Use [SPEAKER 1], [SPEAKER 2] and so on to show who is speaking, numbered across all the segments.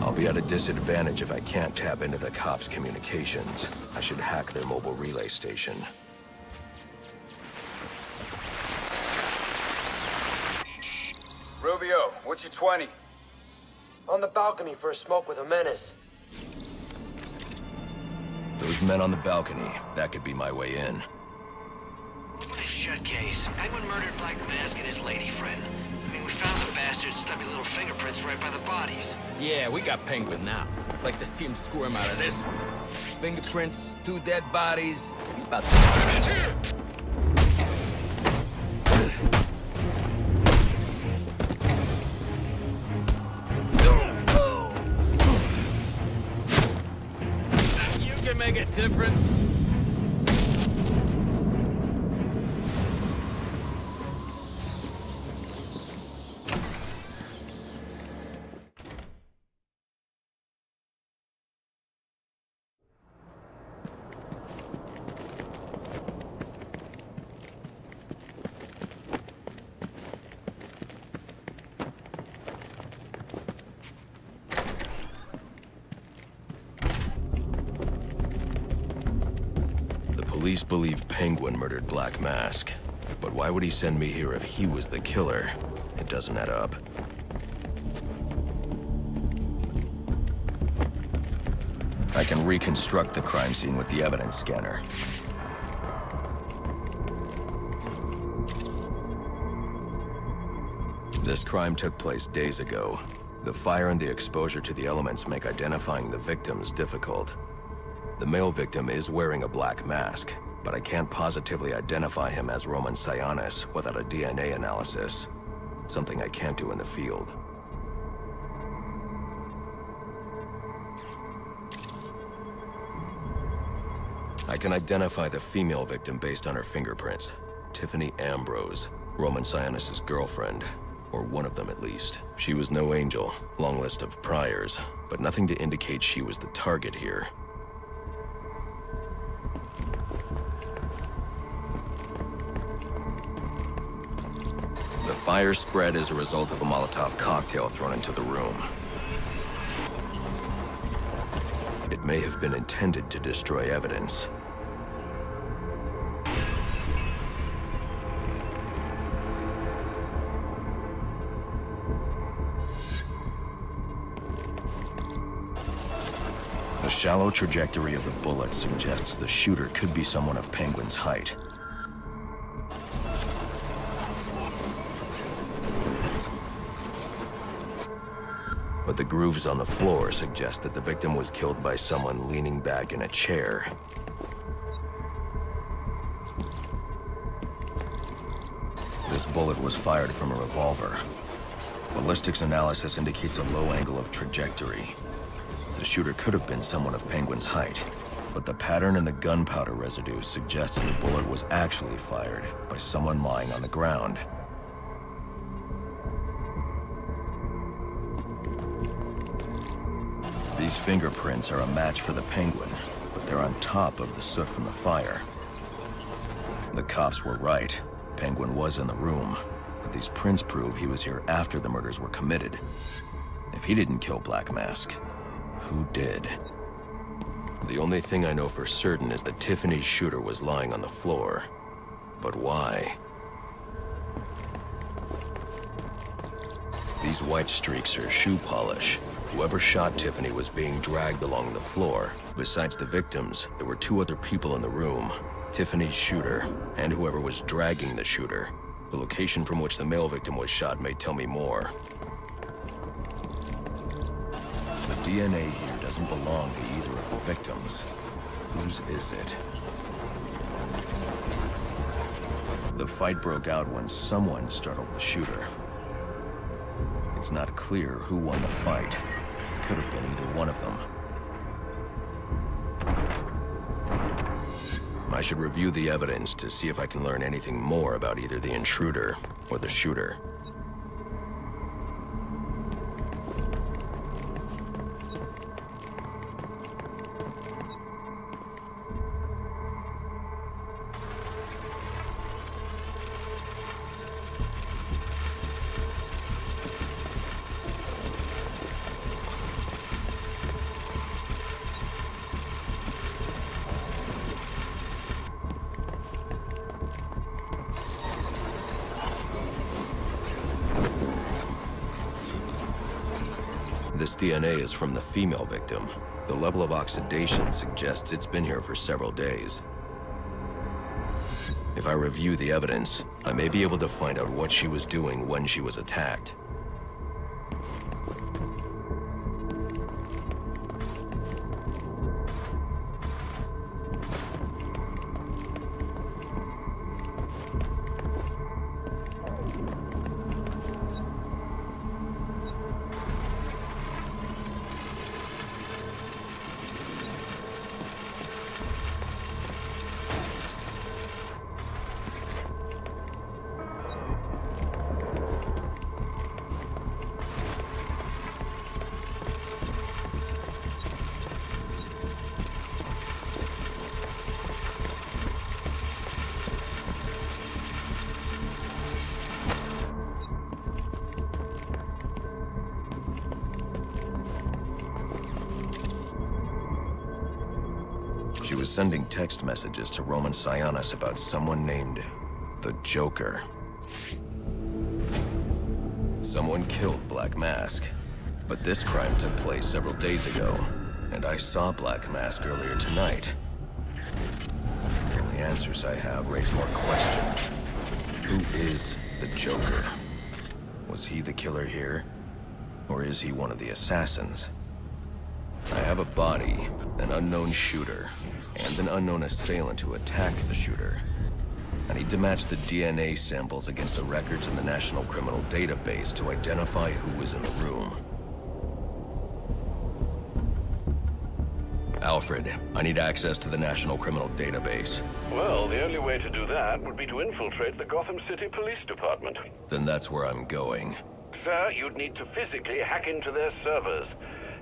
[SPEAKER 1] I'll be at a disadvantage if I can't tap into the cops' communications. I should hack their mobile relay station.
[SPEAKER 2] Rubio, what's your 20?
[SPEAKER 3] On the balcony for a smoke with a menace.
[SPEAKER 1] Those men on the balcony, that could be my way in.
[SPEAKER 4] Shut case. Penguin murdered Black Mask and his lady friend. I mean, we found the bastard's stubby little fingerprints right by the bodies.
[SPEAKER 5] Yeah, we got Penguin now. Like to see him squirm out of this one. Fingerprints, 2 dead bodies. He's about to... You can make a difference.
[SPEAKER 1] Police believe Penguin murdered Black Mask. But why would he send me here if he was the killer? It doesn't add up. I can reconstruct the crime scene with the evidence scanner. This crime took place days ago. The fire and the exposure to the elements make identifying the victims difficult. The male victim is wearing a black mask, but I can't positively identify him as Roman Sionis without a DNA analysis. Something I can't do in the field. I can identify the female victim based on her fingerprints. Tiffany Ambrose, Roman Sionis' girlfriend. Or one of them at least. She was no angel, long list of priors, but nothing to indicate she was the target here. The fire spread as a result of a Molotov cocktail thrown into the room. It may have been intended to destroy evidence. The shallow trajectory of the bullet suggests the shooter could be someone of Penguin's height. But the grooves on the floor suggest that the victim was killed by someone leaning back in a chair. This bullet was fired from a revolver. Ballistics analysis indicates a low angle of trajectory. The shooter could have been someone of Penguin's height, but the pattern in the gunpowder residue suggests the bullet was actually fired by someone lying on the ground. These fingerprints are a match for the Penguin, but they're on top of the soot from the fire. The cops were right. Penguin was in the room, but these prints prove he was here after the murders were committed. If he didn't kill Black Mask, who did? The only thing I know for certain is that Tiffany's shooter was lying on the floor. But why? These white streaks are shoe polish. Whoever shot Tiffany was being dragged along the floor. Besides the victims, there were 2 other people in the room. Tiffany's shooter, and whoever was dragging the shooter. The location from which the male victim was shot may tell me more. The DNA here doesn't belong to either of the victims. Whose is it? The fight broke out when someone startled the shooter. It's not clear who won the fight. It could have been either one of them. I should review the evidence to see if I can learn anything more about either the intruder or the shooter. This DNA is from the female victim. The level of oxidation suggests it's been here for several days. If I review the evidence, I may be able to find out what she was doing when she was attacked. She was sending text messages to Roman Sionis about someone named the Joker. Someone killed Black Mask, but this crime took place several days ago, and I saw Black Mask earlier tonight. The only answers I have raise more questions. Who is the Joker? Was he the killer here? Or is he one of the assassins? I have a body, an unknown shooter, and an unknown assailant who attacked the shooter. I need to match the DNA samples against the records in the National Criminal Database to identify who was in the room. Alfred, I need access to the National Criminal Database.
[SPEAKER 2] Well, the only way to do that would be to infiltrate the Gotham City Police Department.
[SPEAKER 1] Then that's where I'm going.
[SPEAKER 2] Sir, you'd need to physically hack into their servers.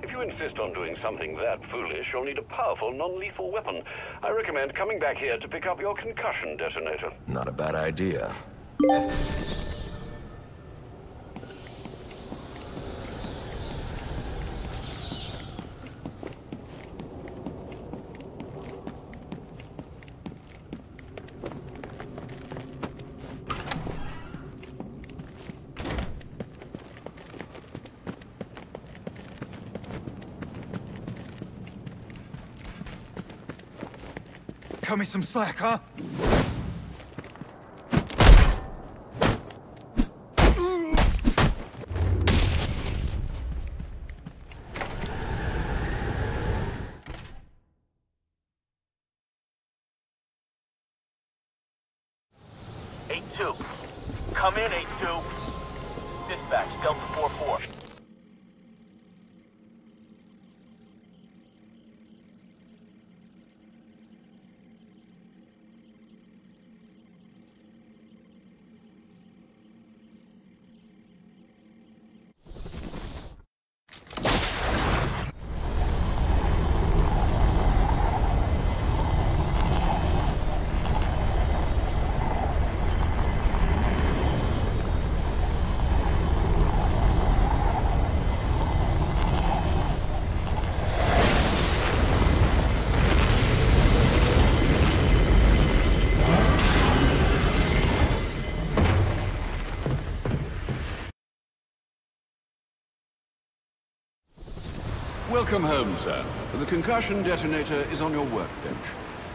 [SPEAKER 2] If you insist on doing something that foolish, you'll need a powerful, non-lethal weapon. I recommend coming back here to pick up your concussion detonator.
[SPEAKER 1] Not a bad idea.
[SPEAKER 6] Cut me some slack, huh?
[SPEAKER 7] Come in, 8-2. Dispatch, Delta 4-4.
[SPEAKER 2] Welcome home, sir. The concussion detonator is on your workbench.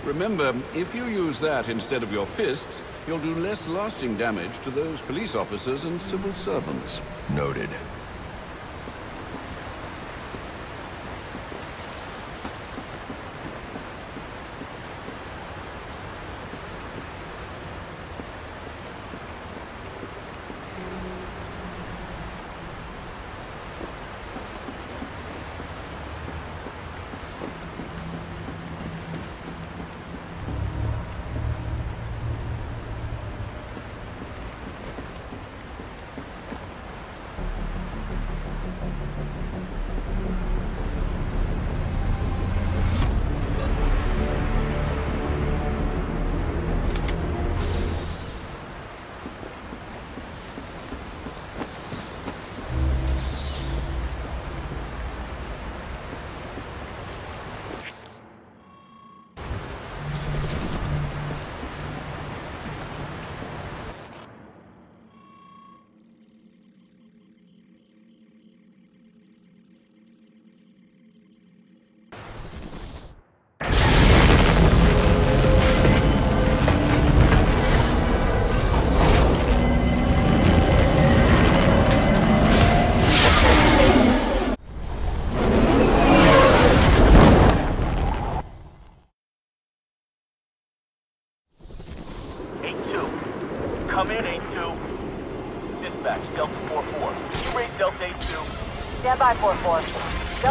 [SPEAKER 2] Remember, if you use that instead of your fists, you'll do less lasting damage to those police officers and civil servants.
[SPEAKER 1] Noted.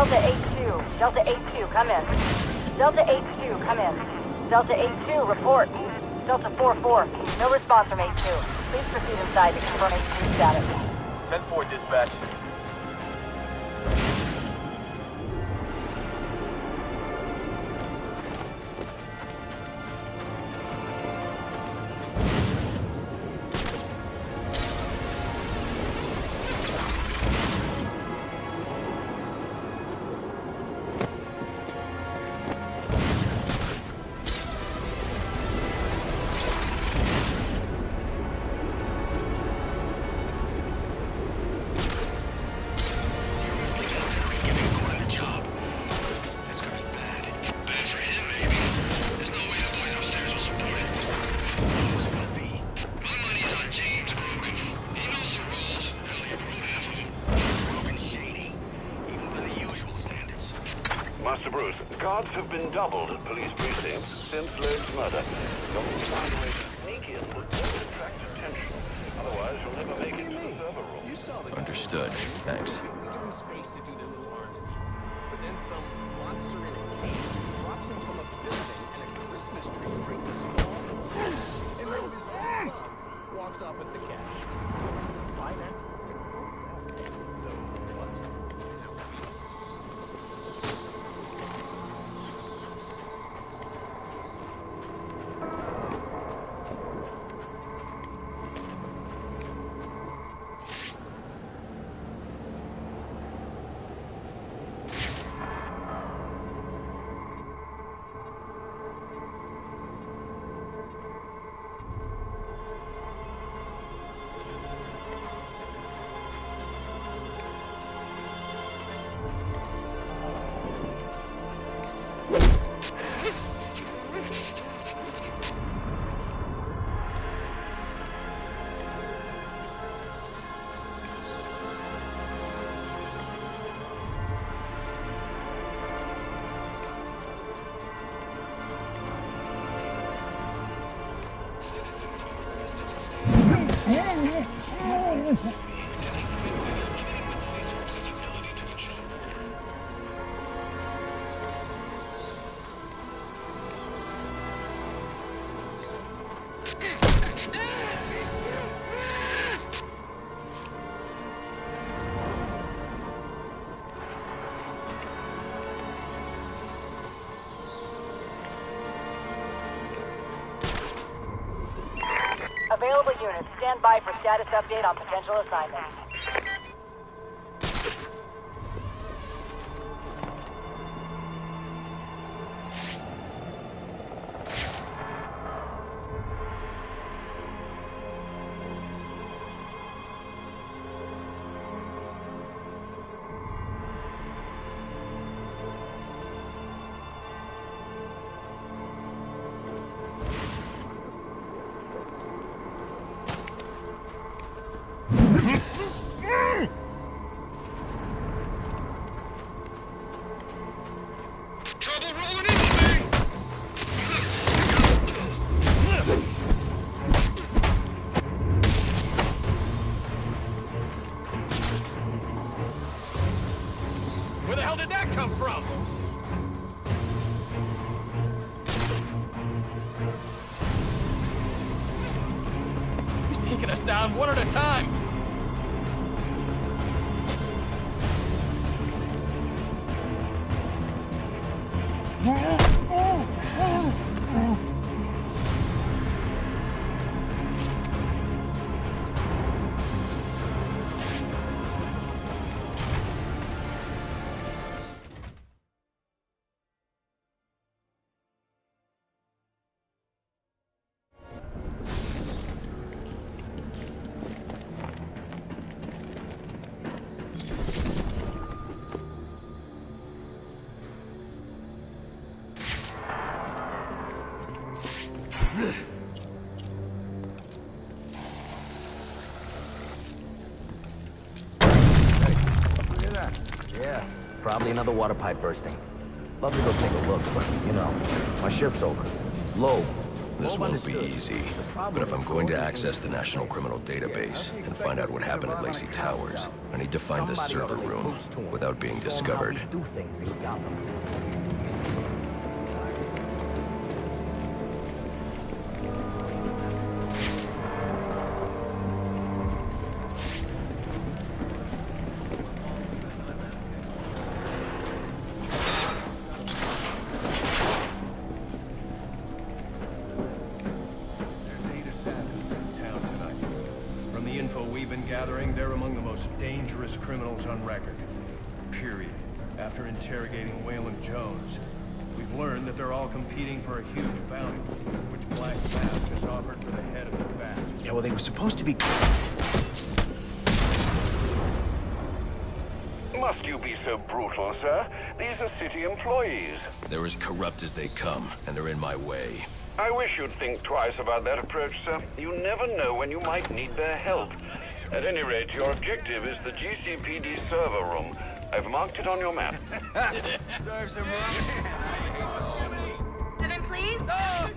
[SPEAKER 8] Delta 8-2. Delta 8-2, come in. Delta 8-2, come in. Delta 8-2, report. Delta 4-4, no response from 8-2. Please proceed inside to confirm 8-2 status.
[SPEAKER 7] 10-4, dispatch.
[SPEAKER 2] Master Bruce, guards have been doubled at police precincts since Loeb's murder. Don't find a way to sneak in that won't attract attention. Otherwise, you'll never make it to the server room.
[SPEAKER 1] Understood. Thanks.
[SPEAKER 5] Give them space to do their little arms deal. But then some monster in a cage drops him from a building and a Christmas tree breaks his fall. And then his own thugs walks off with the cash. Buy that? So what?
[SPEAKER 8] Available units, stand by for status update on potential assignments.
[SPEAKER 5] Where the hell did that come from? He's taking us down one at a time.
[SPEAKER 9] Yeah, probably another water pipe bursting. Love to go take a look, but, you know, my shift's over. Loeb,
[SPEAKER 1] This won't be easy, but if I'm going to access the National Criminal Database and find out what happened at Lacey Towers, I need to find the server room without being discovered.
[SPEAKER 10] They're among the most dangerous criminals on record. Period. After interrogating Waylon Jones, we've learned that they're all competing for a huge bounty, which Black Mask has offered for the head of the batch.
[SPEAKER 6] Yeah, well, they were supposed to be...
[SPEAKER 2] Must you be so brutal, sir? These are city employees.
[SPEAKER 1] They're as corrupt as they come, and they're in my way.
[SPEAKER 2] I wish you'd think twice about that approach, sir. You never know when you might need their help. At any rate, your objective is the GCPD server room. I've marked it on your map.
[SPEAKER 6] Serve some
[SPEAKER 8] Seven, please.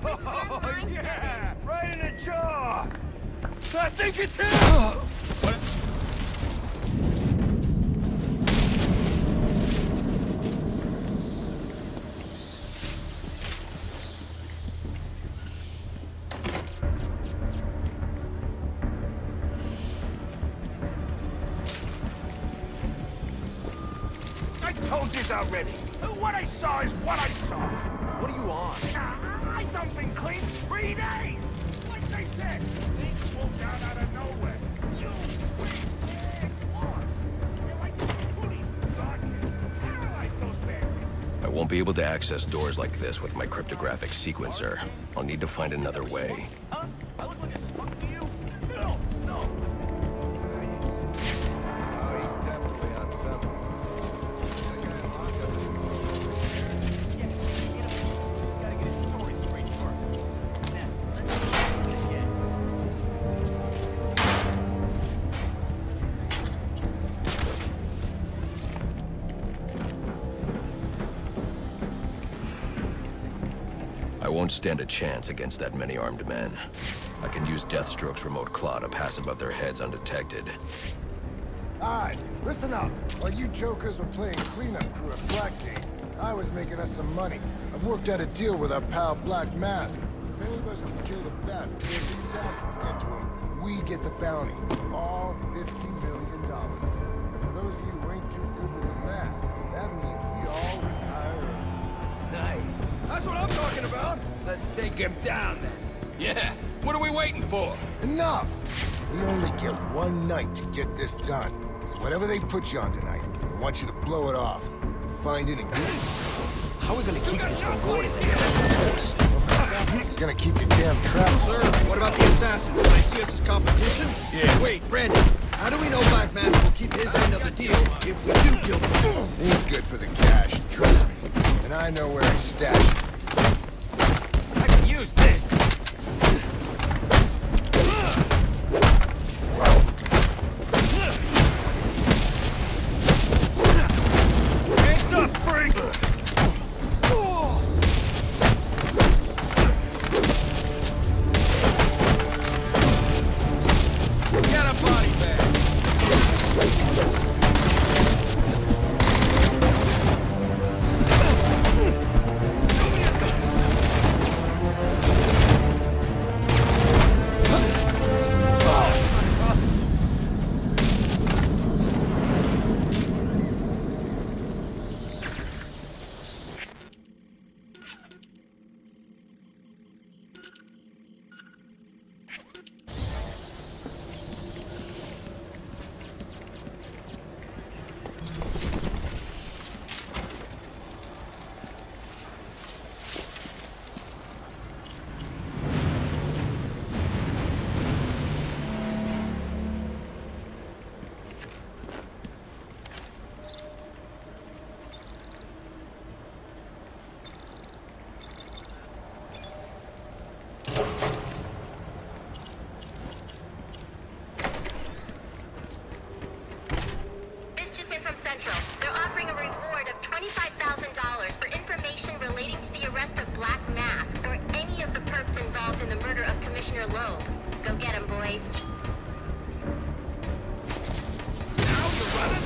[SPEAKER 6] Oh, yeah! Right in the jaw! I think it's him! What?
[SPEAKER 3] Already. What I saw is what I saw.
[SPEAKER 5] What are you on?
[SPEAKER 3] I done been clean 3 days. Like they said, things swooped down out of nowhere. You They're like booty dodgers. Paralyze those bastards.
[SPEAKER 1] I won't be able to access doors like this with my cryptographic sequencer. I'll need to find another way.
[SPEAKER 3] Huh? I look like a punk to you? No, no.
[SPEAKER 5] Oh, he's definitely on something.
[SPEAKER 1] I won't stand a chance against that many armed men. I can use Deathstroke's remote claw to pass above their heads undetected.
[SPEAKER 11] Alright, listen up. While you jokers were playing cleanup crew at Blackgate, I was making us some money. I've worked out a deal with our pal Black Mask. If any of us can kill the bat before the assassins get to him, we get the bounty. All $50 million. And for those of you who ain't too good with the math, that means we all retire early.
[SPEAKER 3] Nice. That's what I'm talking about. Let's take him down then.
[SPEAKER 6] Yeah, what are we waiting for?
[SPEAKER 11] Enough! We only get one night to get this done. So whatever they put you on tonight, I want you to blow it off. Find it and get it.
[SPEAKER 6] How are we gonna keep this from going?
[SPEAKER 11] You're gonna keep your damn trap.
[SPEAKER 6] Sir, what about the assassins? Do they see us as competition? Yeah. Wait, Brandon, how do we know Black Mask will keep his end of the deal if we do kill them?
[SPEAKER 11] He's good for the cash, trust me. And I know where I stash it.
[SPEAKER 6] I can use this. Hands up, freak! Got a body bag. Somebody
[SPEAKER 12] Commissioner Lowe. Go get him, boys.
[SPEAKER 6] Now you're running?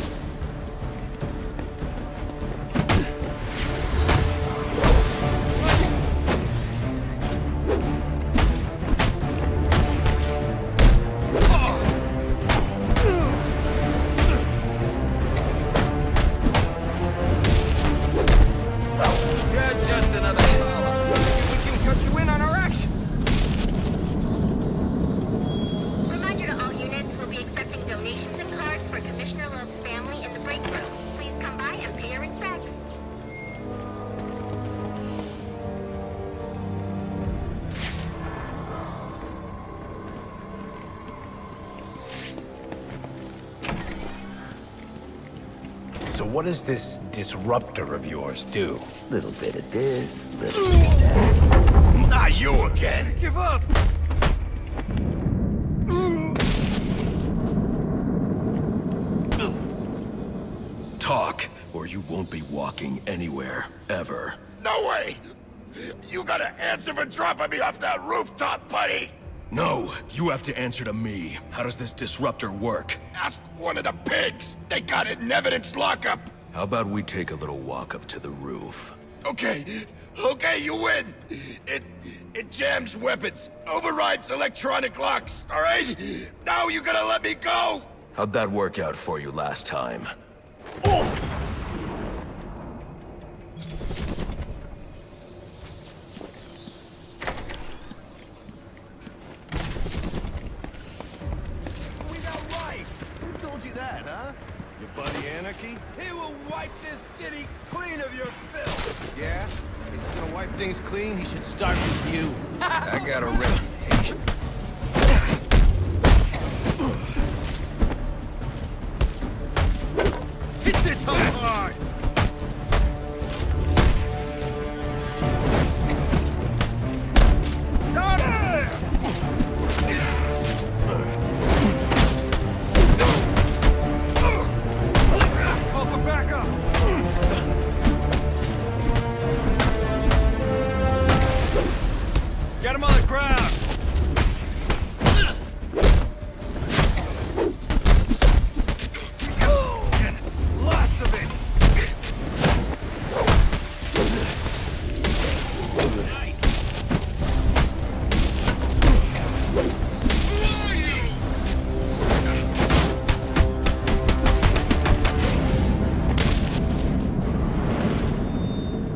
[SPEAKER 6] You're just another column. We can cut you in on our action.
[SPEAKER 12] Reminder to all units, we'll be accepting donations and cards for Commissioner Lowe's family in the break room. Please come by and pay your respects.
[SPEAKER 13] So what does this disruptor of yours do?
[SPEAKER 14] Little bit of this, little bit of that.
[SPEAKER 6] Not you again! Give up!
[SPEAKER 1] Talk, or you won't be walking anywhere, ever.
[SPEAKER 3] No way! You gotta answer for dropping me off that rooftop, buddy!
[SPEAKER 1] No, you have to answer to me. How does this disruptor work?
[SPEAKER 3] Ask one of the pigs! They got it in evidence lockup!
[SPEAKER 1] How about we take a little walk up to the roof?
[SPEAKER 3] Okay, you win! It jams weapons, overrides electronic locks, alright? Now you gotta let me go!
[SPEAKER 1] How'd that work out for you last time?
[SPEAKER 10] We got life! Who told you that, huh? Your buddy Anarchy?
[SPEAKER 6] He will wipe this city clean of your filth!
[SPEAKER 10] Yeah? If he's gonna wipe things clean, he should start with you.
[SPEAKER 6] I got a reputation. Hit this hole hard! Call for backup! Get him on the ground! Lots of it! Nice!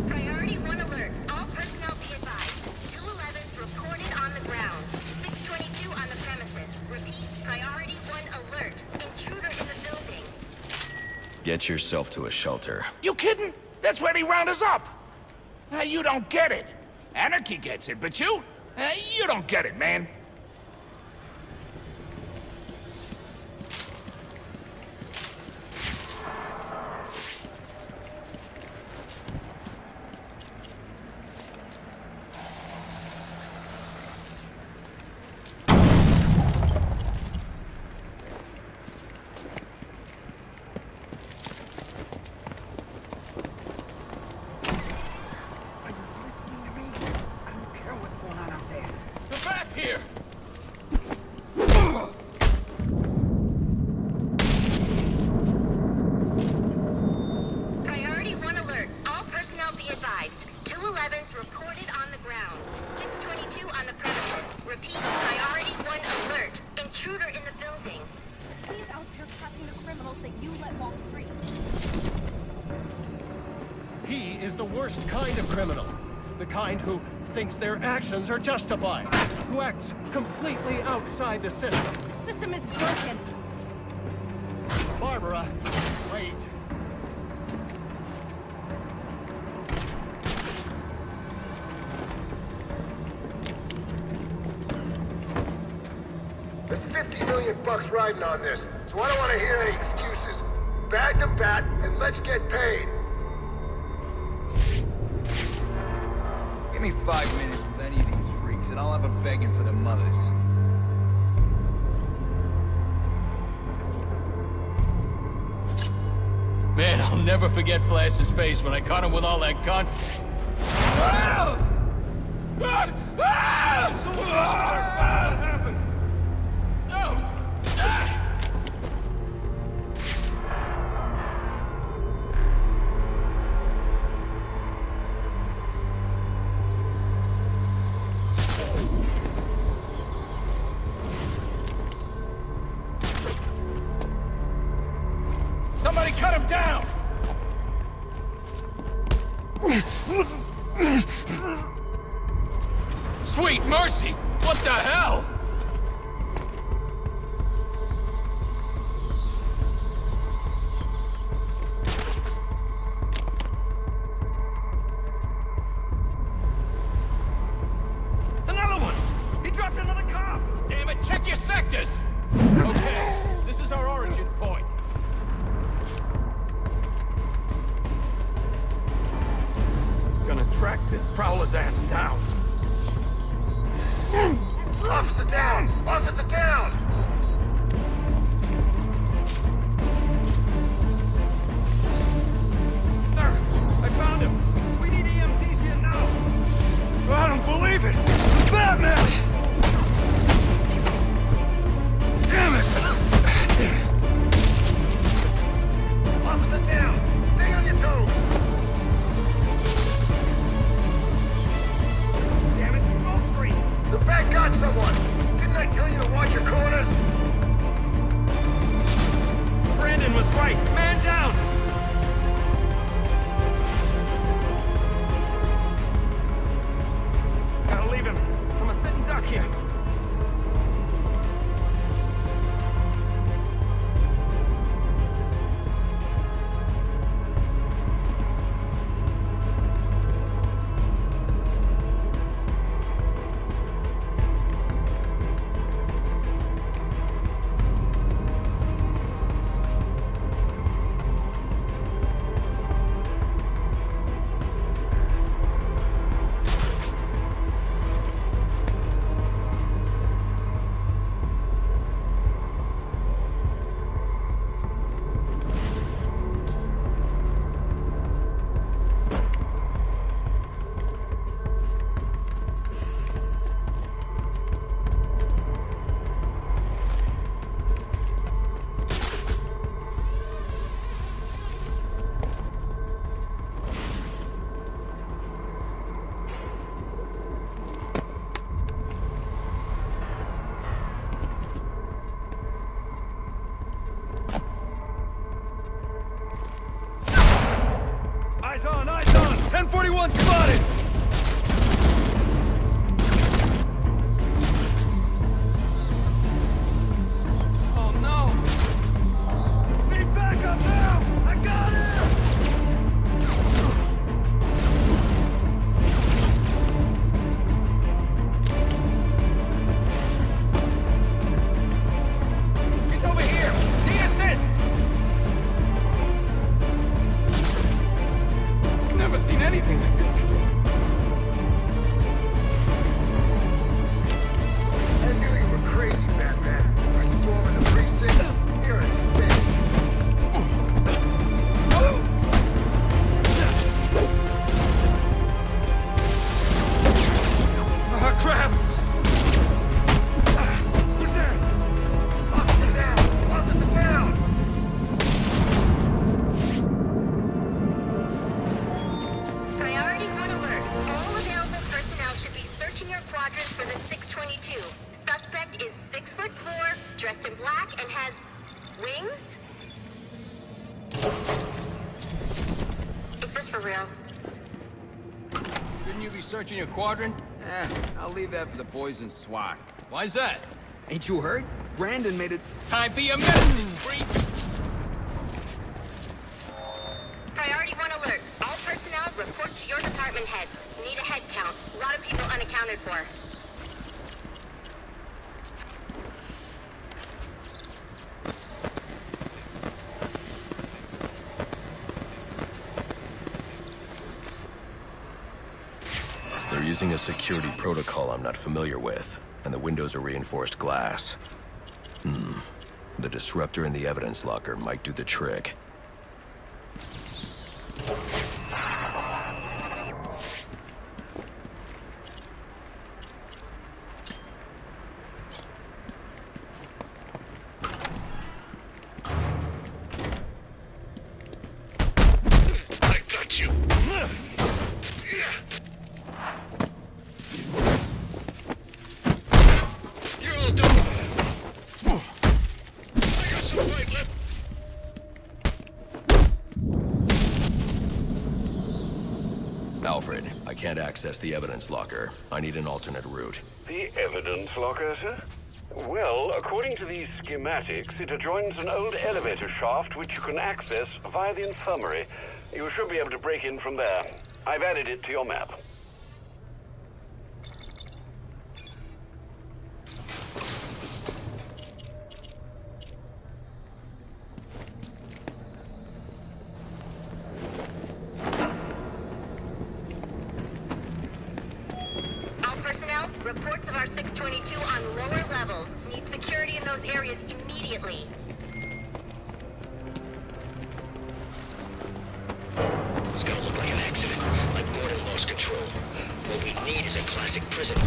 [SPEAKER 12] Priority 1 alert. All personnel be advised. 211's reported on the ground. 622 on the premises. Repeat, priority 1 alert. Intruder in the building.
[SPEAKER 1] Get yourself to a shelter.
[SPEAKER 3] You kidding? That's where they round us up! You don't get it. Anarchy gets it, but you don't get it, man.
[SPEAKER 6] They're back here!
[SPEAKER 12] Priority 1 alert. All personnel be advised. 211's reported on the ground. 622 on the premises. Repeat, priority 1 alert. Intruder in the building.
[SPEAKER 15] He's out here catching the criminals that you let walk free.
[SPEAKER 10] He is the worst kind of criminal. The kind who thinks their actions are justified. Who acts completely outside the system.
[SPEAKER 15] System is broken.
[SPEAKER 10] Barbara, wait.
[SPEAKER 11] There's 50 million bucks riding on this, so I don't want to hear any excuses. Bag the bat and let's get paid.
[SPEAKER 6] Give me 5 minutes with any of these freaks, and I'll have a begging for the mothers.
[SPEAKER 16] Man, I'll never forget Flash's face when I caught him with all that gun. Ah! Ah! Ah! Sweet mercy! What the hell?
[SPEAKER 6] Another one! He dropped another cop!
[SPEAKER 16] Damn it, check your sectors!
[SPEAKER 10] Okay, this is our origin point.
[SPEAKER 6] Gonna track this prowler's ass down. Officer down! Officer down! Sir, I found him. We need EMTs here now.
[SPEAKER 11] I don't believe it! It's Batman! Damn it!
[SPEAKER 6] Officer down! Stay on your toes! Damn it, smoke screen! The back got someone! Didn't I tell you to watch your corners? Brandon was right! Man down! Gotta leave him. I'm a sitting duck here. Eyes on! 1041 spotted! Oh no! Need backup now! I got him! He's over here! Need assist!
[SPEAKER 16] Never seen anything like this before.
[SPEAKER 6] I knew you were crazy, Batman. I stormed the precinct. You're a bitch.
[SPEAKER 11] Ah, crap!
[SPEAKER 6] Who's that? Officer down! Officer down!
[SPEAKER 12] Priority 1 alert. All available personnel should be searching your quadrants for the 622. Suspect is 6'4", dressed in black, and has wings? Is this for real?
[SPEAKER 16] Shouldn't you be searching your quadrant?
[SPEAKER 17] I'll leave that for the boys in SWAT.
[SPEAKER 16] Why's that?
[SPEAKER 17] Ain't you heard? Brandon made it...
[SPEAKER 16] Time for your medicine, creep!
[SPEAKER 12] Priority 1 alert. All personnel report to your department head. Need a head count. A lot of people unaccounted for.
[SPEAKER 1] They're using a security protocol I'm not familiar with, and the windows are reinforced glass. The disruptor in the evidence locker might do the trick.
[SPEAKER 6] I got you. You're all done. I got some fight left.
[SPEAKER 1] Alfred, I can't access the evidence locker. I need an alternate route.
[SPEAKER 2] The evidence locker, sir? Well, according to these schematics, it adjoins an old elevator shaft which you can access via the infirmary. You should be able to break in from there. I've added it to your map.
[SPEAKER 12] All personnel, reports of our 622 on lower levels. Need security in those areas immediately.
[SPEAKER 4] It's gonna look like an accident, like Gordon lost control. What we need is a classic prison.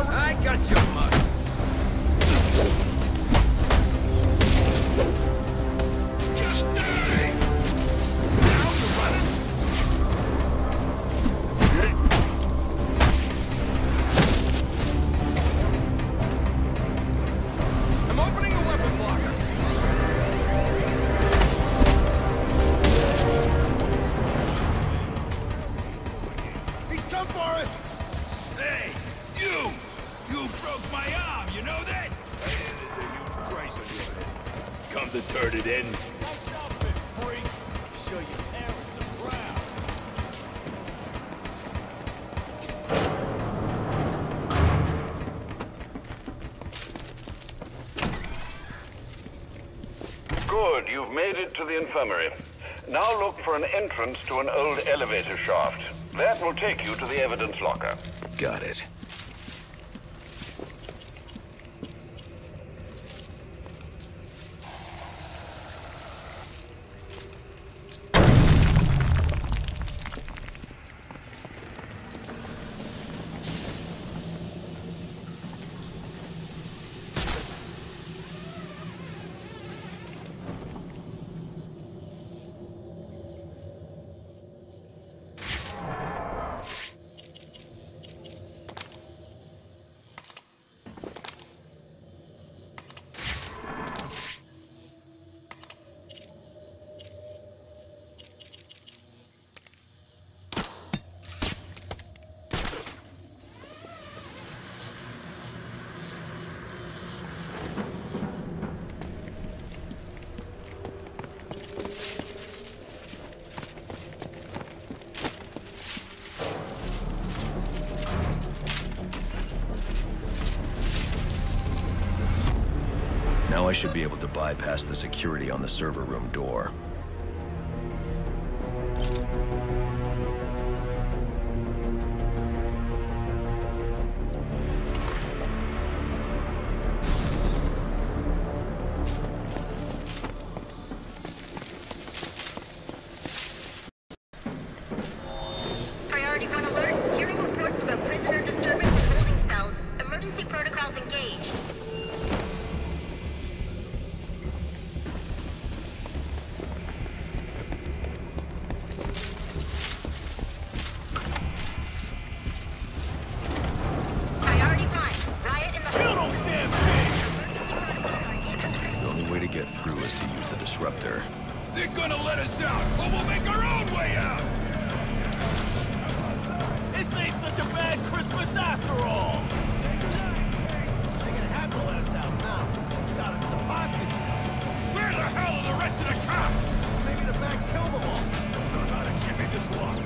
[SPEAKER 17] I got your mug.
[SPEAKER 4] Just die! Now you're running!
[SPEAKER 17] I'm opening the weapons locker.
[SPEAKER 3] He's come for us!
[SPEAKER 18] Hey, you! You broke my arm, you know that?
[SPEAKER 10] There's a huge price on your head.
[SPEAKER 18] Come to turn it in.
[SPEAKER 10] Nice outfit, freak. Show your parents are proud.
[SPEAKER 2] Good, you've made it to the infirmary. Now look for an entrance to an old elevator shaft. That will take you to the evidence locker.
[SPEAKER 1] Got it. Now I should be able to bypass the security on the server room door.
[SPEAKER 12] Priority 1 alert. Hearing reports about prisoner disturbance in holding cells. Emergency protocols engaged. Priority 1. Riot in the
[SPEAKER 18] Kill those damn things!
[SPEAKER 1] The only way to get through is to use the disruptor.
[SPEAKER 18] They're gonna let us out, but we'll make our own way out! This ain't such a bad Christmas after all!
[SPEAKER 10] They're gonna have to let us out now. Got us some hostages.
[SPEAKER 18] Where the hell are the rest of the cops?
[SPEAKER 10] Maybe the back killed them all.
[SPEAKER 18] Don't know how to jimmy this lock.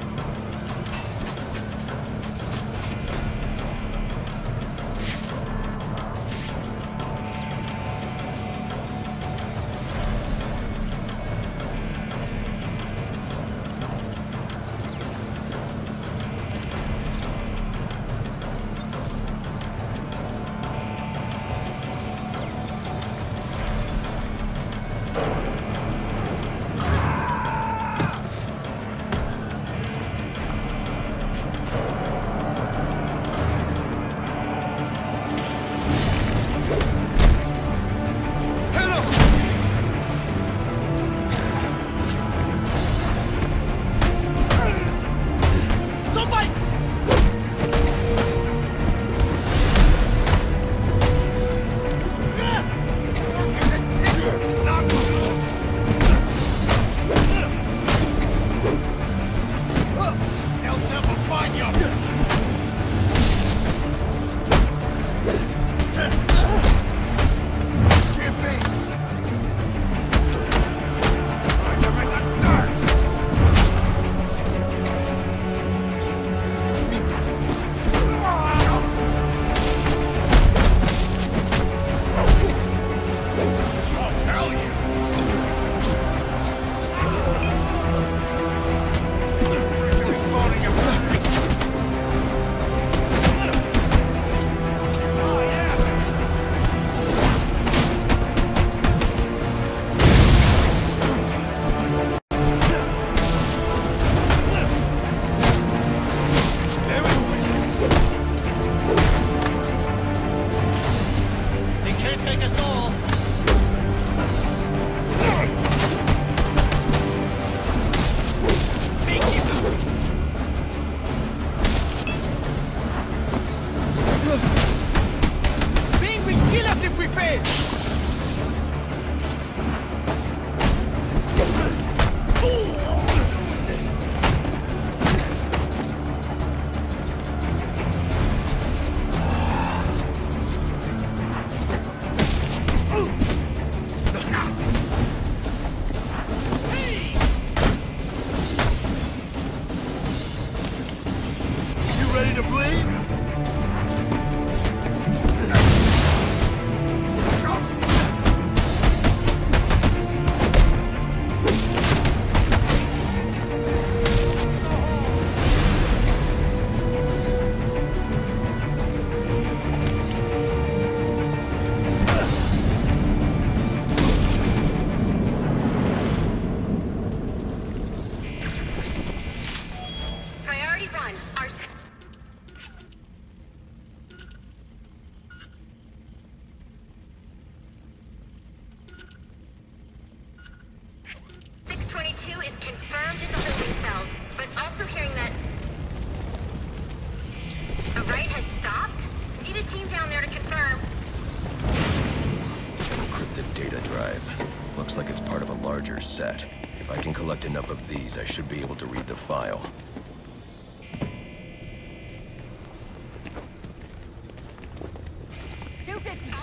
[SPEAKER 1] charger's set. If I can collect enough of these, I should be able to read the file.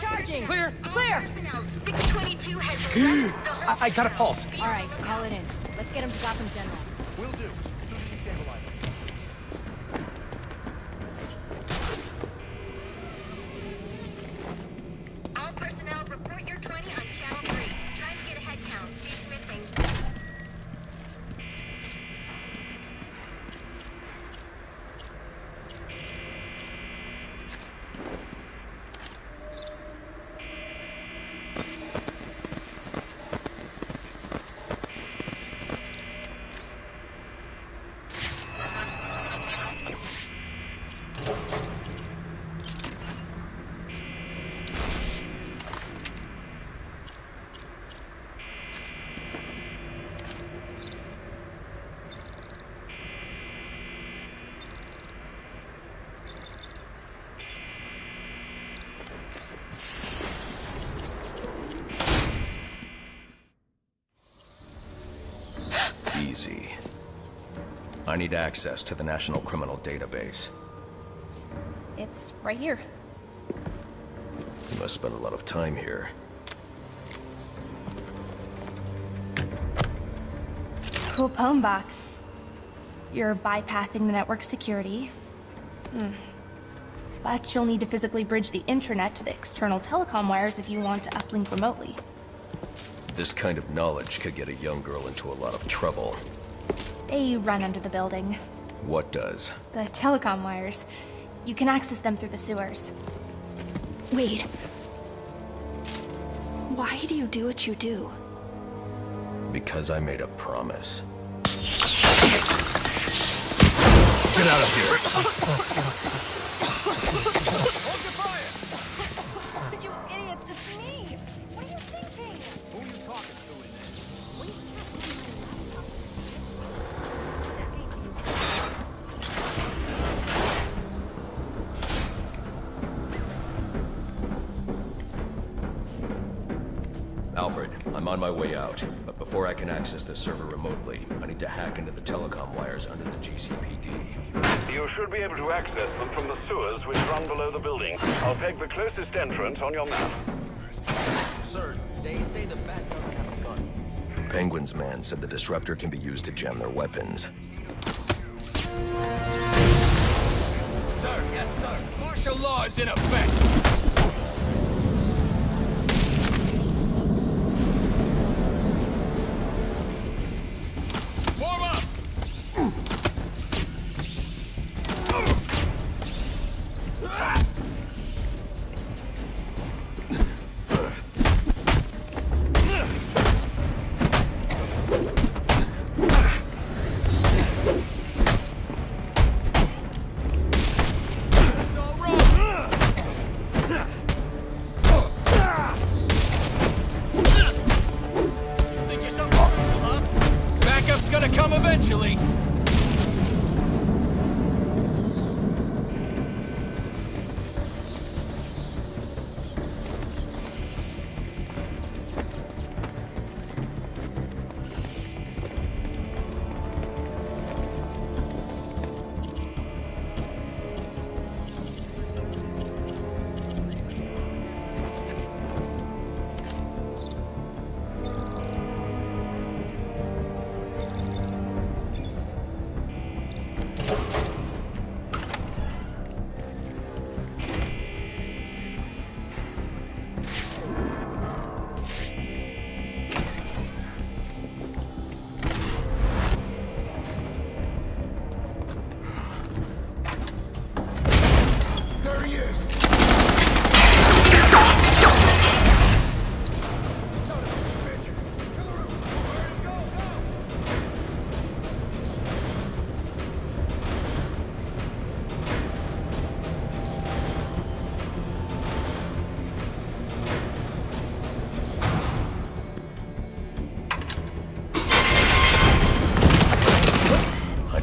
[SPEAKER 15] Charging!
[SPEAKER 19] Clear!
[SPEAKER 15] Clear!
[SPEAKER 12] 622 has
[SPEAKER 19] I got a pulse.
[SPEAKER 15] All right, call it in. Let's get him to Gotham General.
[SPEAKER 5] Will do. As soon as you stabilize him.
[SPEAKER 12] all personnel report your 20 on channel 3. Try to get a head count. Who's missing?
[SPEAKER 1] Easy. I need access to the National Criminal Database.
[SPEAKER 15] It's right here.
[SPEAKER 1] You must spend a lot of time here.
[SPEAKER 15] Cool poem box. You're bypassing the network security. But you'll need to physically bridge the intranet to the external telecom wires if you want to uplink remotely.
[SPEAKER 1] This kind of knowledge could get a young girl into a lot of trouble.
[SPEAKER 15] They run under the building.
[SPEAKER 1] What does?
[SPEAKER 15] The telecom wires. You can access them through the sewers. Wait. Why do you do what you do?
[SPEAKER 1] Because I made a promise.
[SPEAKER 3] Get out of here!
[SPEAKER 5] Hold your fire!
[SPEAKER 15] You idiots, it's me! What are you thinking?
[SPEAKER 5] Who are you talking to in there?
[SPEAKER 1] Alfred, I'm on my way out, but before I can access the server remotely, I need to hack into the telecom wires under the GCPD.
[SPEAKER 2] You should be able to access them from the sewers which run below the building. I'll peg the closest entrance on your map.
[SPEAKER 9] Sir, they say the bat doesn't have a gun.
[SPEAKER 1] Penguin's man said the disruptor can be used to jam their weapons.
[SPEAKER 16] Sir, yes, sir. Martial law is in effect. Warm up!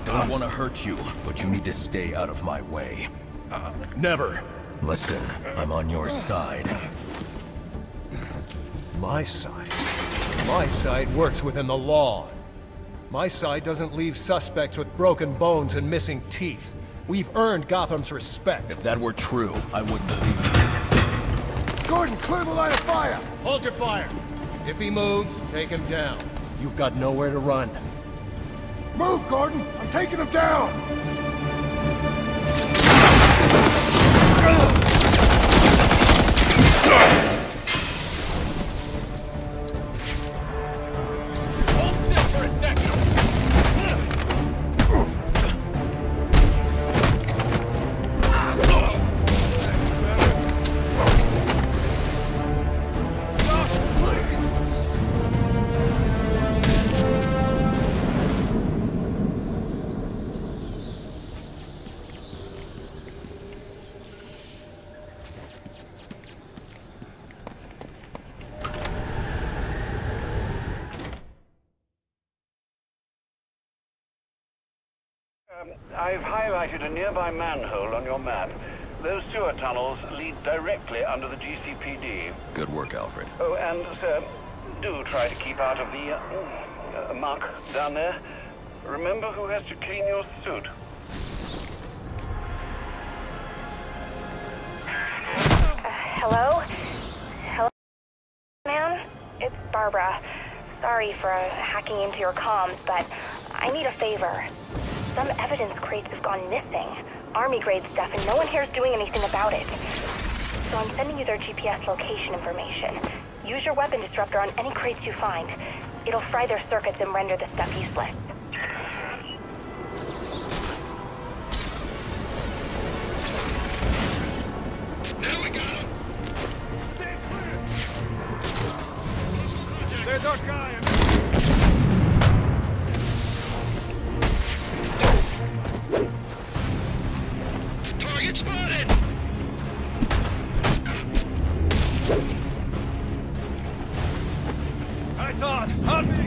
[SPEAKER 1] I want to hurt you, but you need to stay out of my way.
[SPEAKER 3] Never.
[SPEAKER 1] Listen, I'm on your side.
[SPEAKER 3] My side?
[SPEAKER 10] My side works within the law. My side doesn't leave suspects with broken bones and missing teeth. We've earned Gotham's respect.
[SPEAKER 1] If that were true, I wouldn't believe you.
[SPEAKER 11] Gordon, clear the line of fire!
[SPEAKER 10] Hold your fire. If he moves, take him down. You've got nowhere to run.
[SPEAKER 11] Move, Gordon! I'm taking him down!
[SPEAKER 16] Hold still for a second.
[SPEAKER 2] I've highlighted a nearby manhole on your map. Those sewer tunnels lead directly under the GCPD.
[SPEAKER 1] Good work, Alfred.
[SPEAKER 2] Oh, and, sir, do try to keep out of the, muck down there. Remember who has to clean your suit.
[SPEAKER 12] Hello? Hello, ma'am? It's Barbara. Sorry for hacking into your comms, but I need a favor. Some evidence crates have gone missing. Army-grade stuff, and no one here is doing anything about it. So I'm sending you their GPS location information. Use your weapon disruptor on any crates you find. It'll fry their circuits and render the stuff useless.
[SPEAKER 18] Now we got him!
[SPEAKER 5] Stay clear! There's our guy!
[SPEAKER 18] Target spotted!
[SPEAKER 5] Lights on me!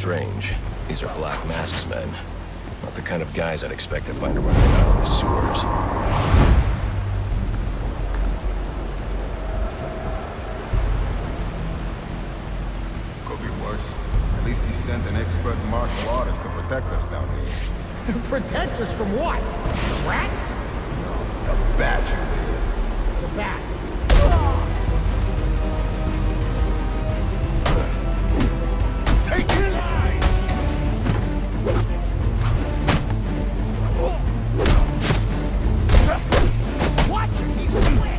[SPEAKER 1] strange. These are Black Mask's men. Not the kind of guys I'd expect to find around out in the sewers.
[SPEAKER 19] Could be worse. At least he sent an expert martial artist to protect us down here.
[SPEAKER 11] Protect us from what? The rats?
[SPEAKER 19] The bat, you idiot.
[SPEAKER 11] The bat.
[SPEAKER 19] Take it!
[SPEAKER 11] Watch him, he's quick!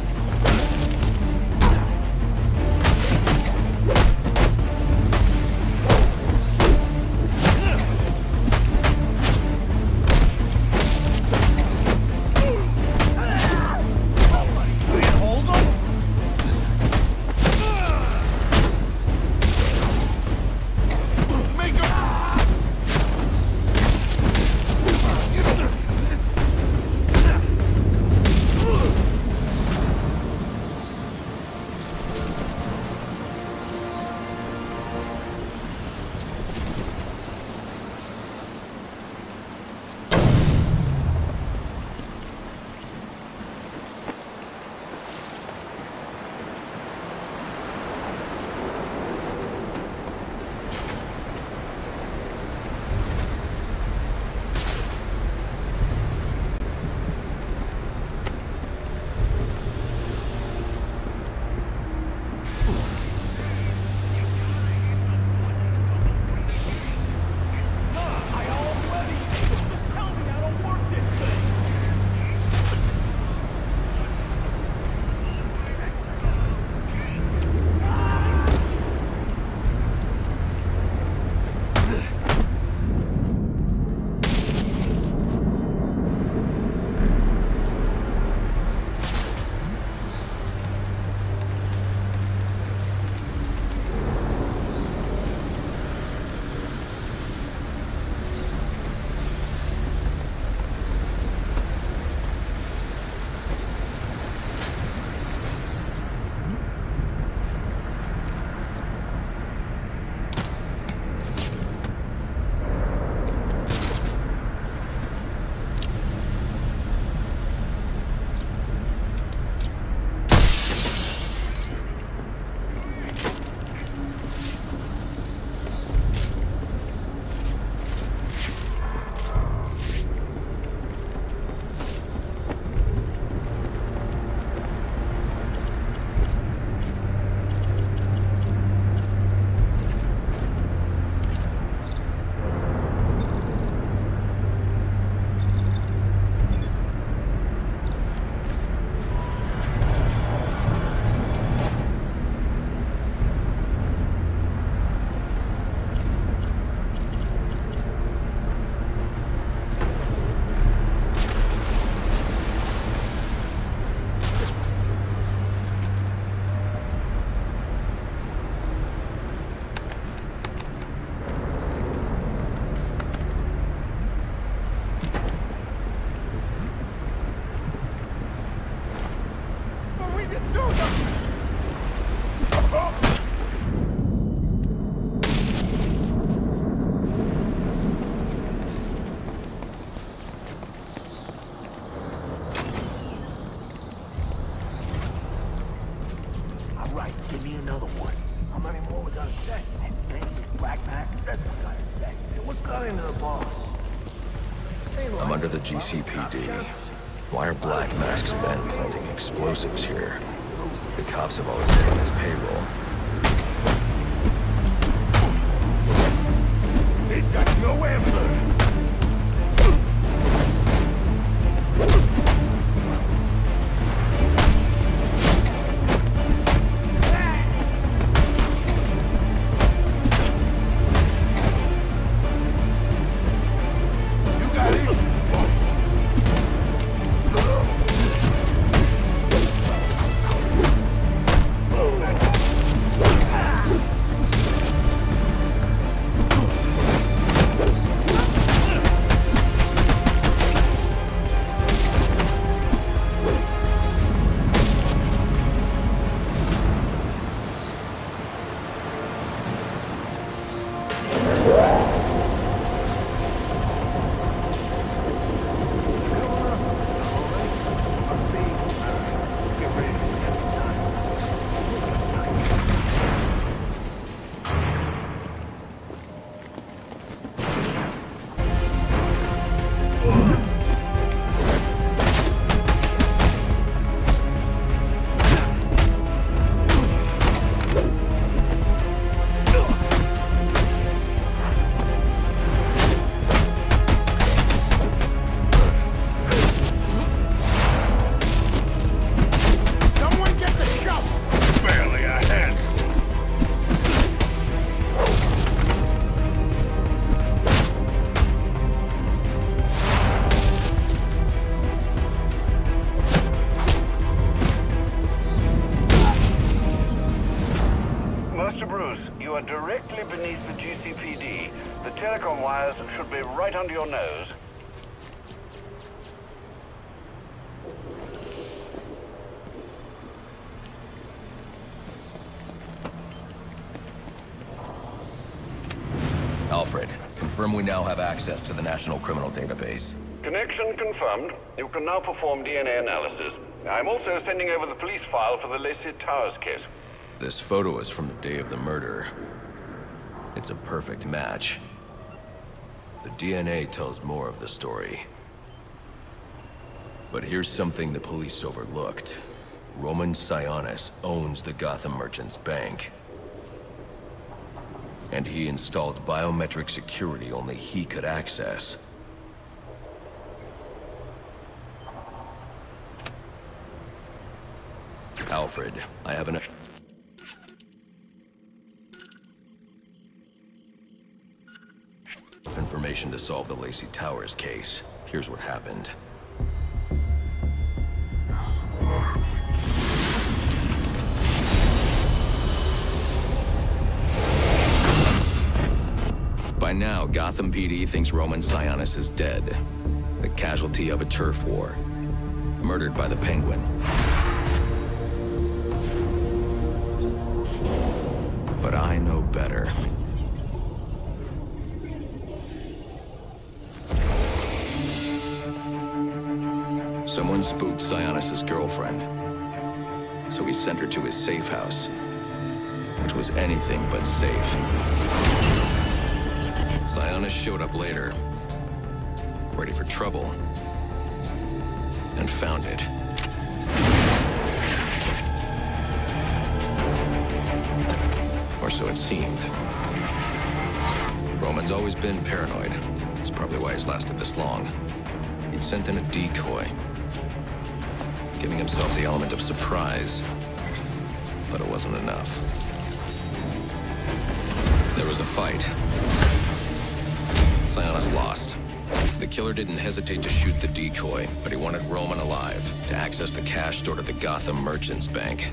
[SPEAKER 1] I'm under the GCPD. Why are Black Mask's men planting explosives here? The cops have always been on his payroll.
[SPEAKER 19] He's got no answer!
[SPEAKER 2] are directly beneath the GCPD. The telecom wires should be right under your nose.
[SPEAKER 1] Alfred, confirm we now have access to the National Criminal Database.
[SPEAKER 2] Connection confirmed. You can now perform DNA analysis. I'm also sending over the police file for the Lacey Towers case.
[SPEAKER 1] This photo is from the day of the murder. It's a perfect match. The DNA tells more of the story. But here's something the police overlooked. Roman Sionis owns the Gotham Merchants Bank. And he installed biometric security only he could access. Alfred, I have an... information to solve the Lacey Towers case. Here's what happened. By now, Gotham PD thinks Roman Sionis is dead. The casualty of a turf war. Murdered by the Penguin. But I know better. Someone spooked Sionis' girlfriend. So he sent her to his safe house. Which was anything but safe. Sionis showed up later, ready for trouble, and found it. Or so it seemed. Roman's always been paranoid. That's probably why he's lasted this long. He'd sent in a decoy, giving himself the element of surprise, but it wasn't enough. There was a fight. Sionis lost. The killer didn't hesitate to shoot the decoy, but he wanted Roman alive to access the cash stored at the Gotham Merchants Bank.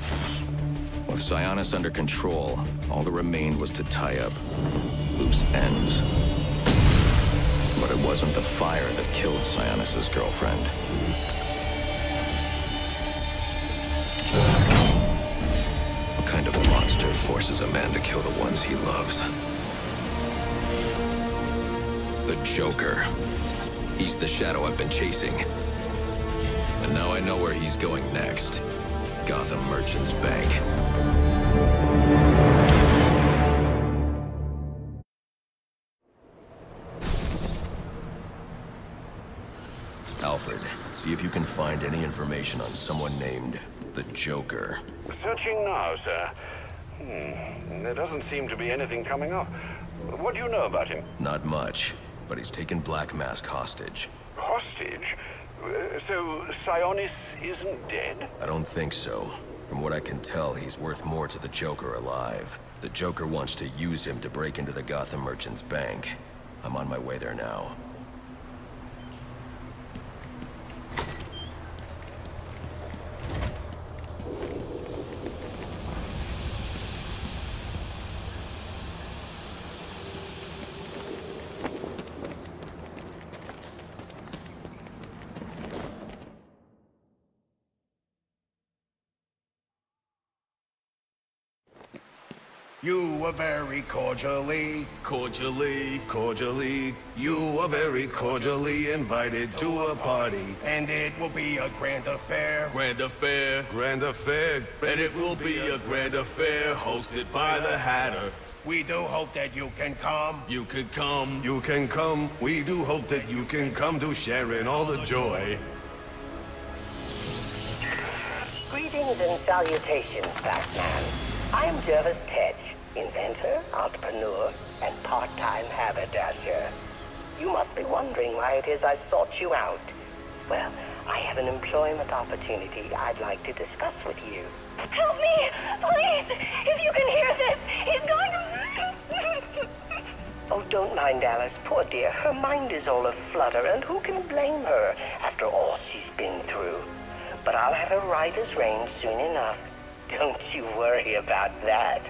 [SPEAKER 1] With Sionis under control, all that remained was to tie up loose ends. But it wasn't the fire that killed Sionis' girlfriend. What kind of monster forces a man to kill the ones he loves? The Joker. He's the shadow I've been chasing. And now I know where he's going next. Gotham Merchants Bank. Alfred, see if you can find any information on someone named the Joker.
[SPEAKER 2] Searching now, sir. There doesn't seem to be anything coming up. What do you know about him?
[SPEAKER 1] Not much, but he's taken Black Mask hostage.
[SPEAKER 2] Hostage? So Sionis isn't dead?
[SPEAKER 1] I don't think so. From what I can tell, he's worth more to the Joker alive. The Joker wants to use him to break into the Gotham Merchants Bank. I'm on my way there now.
[SPEAKER 3] You were very cordially, you were very cordially invited to a party. And it will be a grand affair.
[SPEAKER 18] Grand affair. And it will be a grand affair hosted by the Hatter.
[SPEAKER 3] We do hope that you can come.
[SPEAKER 18] You can come.
[SPEAKER 3] You can come. We do hope that you can come to share in all the joy.
[SPEAKER 14] Greetings and salutations, Batman. I'm Jervis Tetch, inventor, entrepreneur, and part-time haberdasher. You must be wondering why it is I sought you out. Well, I have an employment opportunity I'd like to discuss with you.
[SPEAKER 12] Help me! Please! If you can hear this, he's going to...
[SPEAKER 14] Oh, don't mind Alice, poor dear. Her mind is all aflutter, and who can blame her after all she's been through? But I'll have her right as rain soon enough. Don't you worry about that.